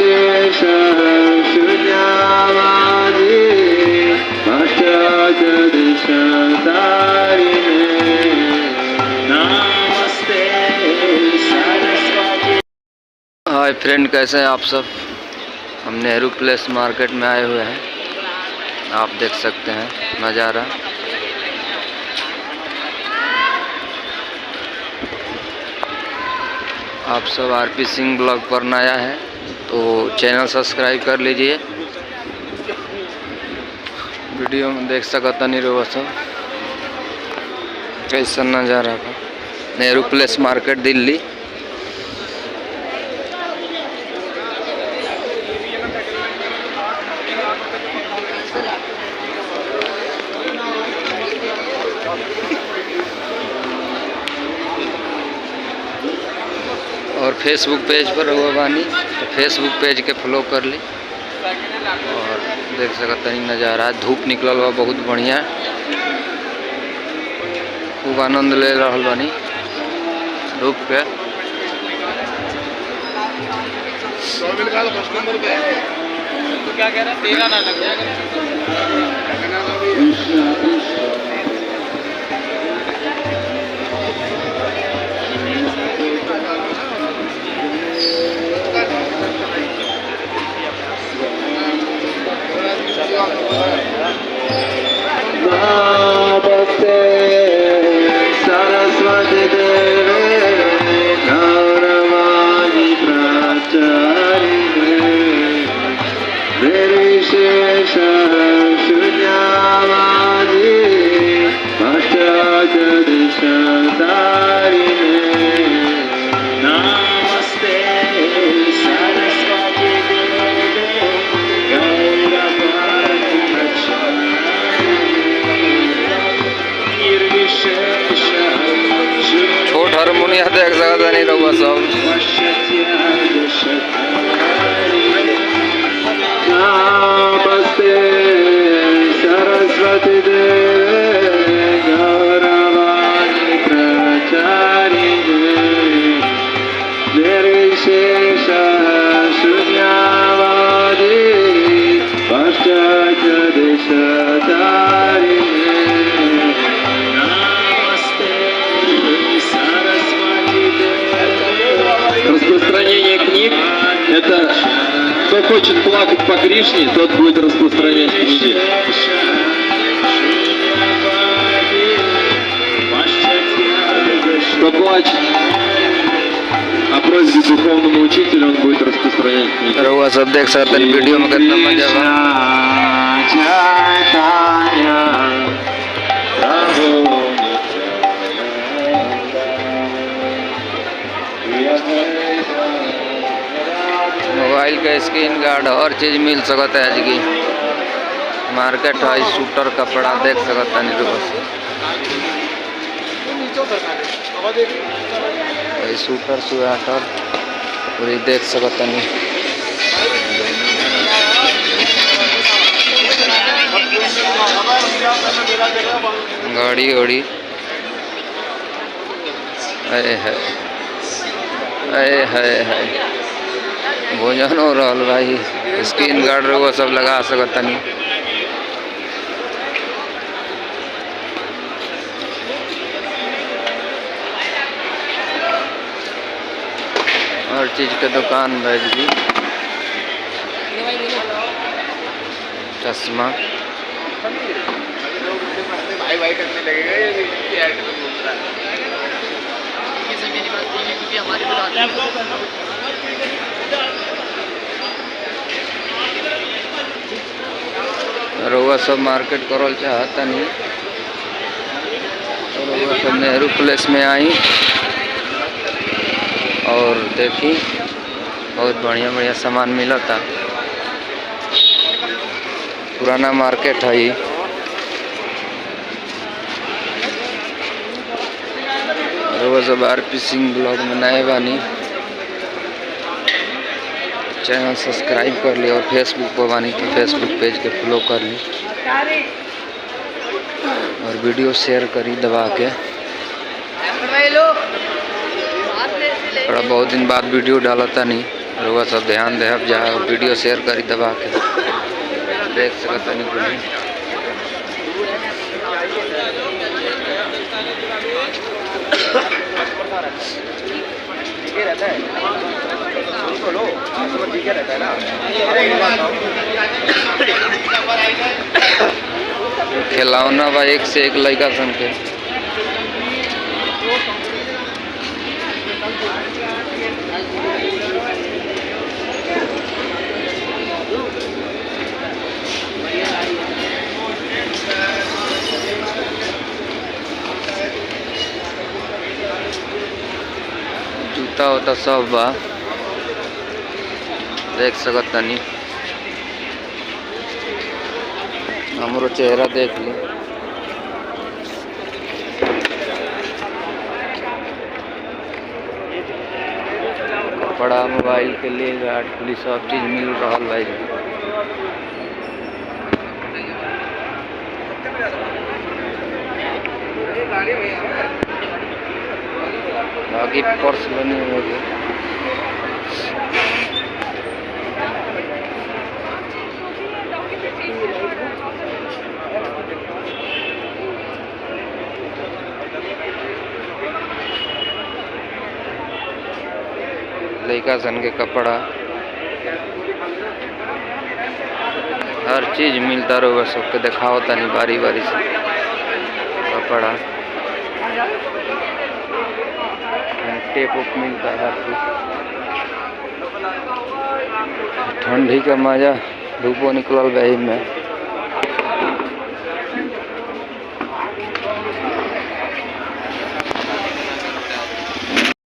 निर्विशेष शून्यवादी नमस्ते सरस्वती। हाय फ्रेंड, कैसे हैं आप सब। हम नेहरू प्लेस मार्केट में आए हुए हैं। आप देख सकते हैं नज़ारा। आप सब आरपी सिंह ब्लॉग पर नया है तो चैनल सब्सक्राइब कर लीजिए। वीडियो में देख सकता नहीं रहो सब कैसा नज़ारा का। Nehru place market Delhi. और फेसबुक पेज पर हुआ बानी तो फेसबुक पेज के फॉलो कर ली। और देख सकते हैं नज़ारा, धूप निकल हुआ बहुत बढ़िया, खूब आनंद ले रहा बानी धूप के। तो क्या कह रहा है, तेरा ना लग जाएगा। नमस्ते सरस्वती देवे गौरवाणी प्रचारिणे निर्विशेष शून्यवादी पश्चादशतारिणे नमस्ते सरस्वती देवे गौरवाणी छोट हारमोनिया देख सकता नहीं रहुआ सब। नमस्ते सरस्वती देवे गौरवाणी प्रचारिणे निर्विशेष शून्यवादी पश्चादशतारिणे Распространение книг – это кто хочет плакать по Кришне, тот будет распространять книги. Кто плачет о просьбе духовному учителю, он будет распространять книги. रहुआ सब देख सकते हैं वीडियो में कितना मजा बा। मोबाइल का स्क्रीन गार्ड हर चीज़ मिल सकता है। आज की मार्केट है, शूटर कपड़ा देख सकता नहीं बस शूटर स्वेटर पूरी देख सकता नहीं। गाड़ी उड़ी है भोजन हो रहा भाई। स्क्रीन गार्ड वो सब लगा सकता नहीं। हर चीज़ के दुकान भाई जी। चश्मा भाई करने लगेगा ये मेरी बात नहीं है क्योंकि हमारी रउआ सब मार्केट करल चाहता नहीं तो रउआ सब नेहरू प्लेस में आई और देखी बहुत बढ़िया बढ़िया सामान मिला था। पुराना मार्केट है ये। रउआ सब आरपी सिंह ब्लॉग में नए बानी चैनल सब्सक्राइब कर ली और फेसबुक पर बानी तो फेसबुक पेज के फॉलो कर ली और वीडियो शेयर करी दबा के। थोड़ा बहुत दिन बाद वीडियो डालता नहीं। रुआ सब ध्यान दे, अब जहाँ वीडियो शेयर करी दबा के देख सकता नहीं कुछ। ठीक रहता है, लो ठीक रहता है ना। खिलौना बा एक से एक लड़का सन के। जूता होता सब बा, देख सकत तनी। हमरो चेहरा देख ली। कपड़ा, मोबाइल के लिए गार्ड पुलिस सब चीज मिल रहा भाई। बाकी पर्स बने हुए लड़का सन के कपड़ा, हर चीज मिलता रहोगा सबके दिखाओ तनी बारी बारी से कपड़ा। टेप उप मिलता है हर चीज। ठंडी का मजा, धूपो निकलल भाई में।